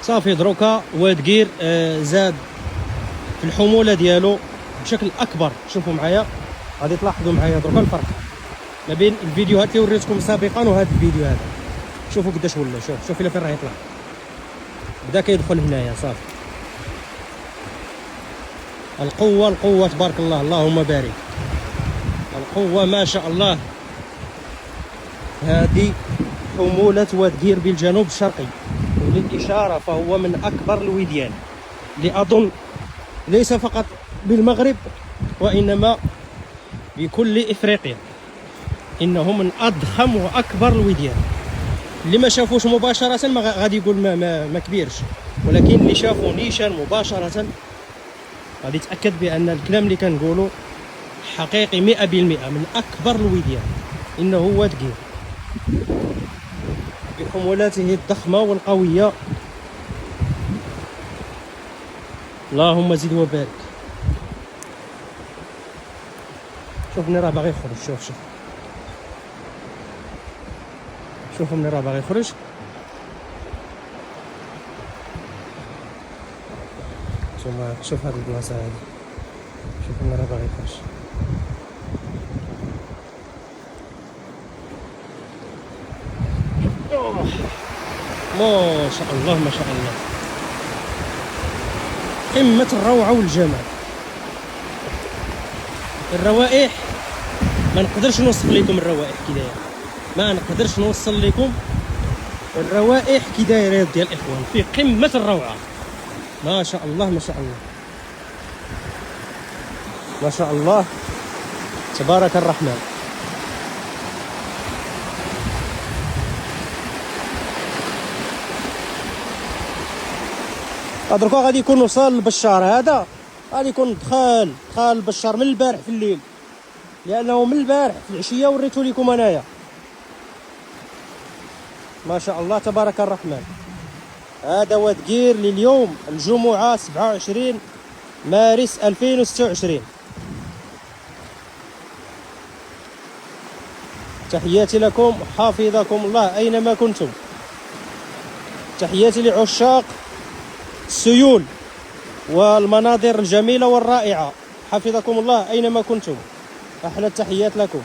صافي دروكا واد زاد في الحموله ديالو بشكل اكبر. شوفوا معايا، غادي تلاحظوا معايا دروكا الفرق ما بين الفيديوهات اللي وريتكم سابقا وهذا الفيديو هذا. شوفوا قداش ولا، شوف الى فين راه يطلع، بدا كيدخل هنايا. صافي القوه تبارك الله، اللهم بارك. القوه ما شاء الله. هذه حموله واد بالجنوب الشرقي، وللاشاره فهو من اكبر الوديان اللي اظن ليس فقط بالمغرب وانما بكل افريقيا. انه من اضخم واكبر الوديان. اللي ما شافوش مباشره ما غادي يقول ما كبيرش، ولكن اللي شافوا نيشان مباشره غادي يتاكد بان الكلام اللي كنقولوا حقيقي 100%. من اكبر الوديان انه واد بحمولته الضخمه والقويه. اللهم زد وبارك. شوف مني راه باغي يخرج. شوفوا مني راه باغي يخرج. شوف هاد البلاصه هادي، شوف مني راه باغي يخرج. ما شاء الله ما شاء الله، قمة الروعة والجمال. الروائح ما نقدرش نوصف لكم الروائح كي دايره، ما نقدرش نوصل لكم الروائح كي دايره ديال الاخوان، في قمة الروعة. ما شاء الله ما شاء الله ما شاء الله، تبارك الرحمن. دركا غادي يكون وصل لبشار، هذا غادي يكون دخل بشار من البارح في الليل، لانه من البارح في العشيه وريتو لكم انايا. ما شاء الله تبارك الرحمن. هذا واد قير لليوم الجمعه 27 مارس 2026. تحياتي لكم، حافظكم الله اينما كنتم. تحياتي لعشاق السيول والمناظر الجميلة والرائعة، حفظكم الله أينما كنتم. أحلى التحيات لكم.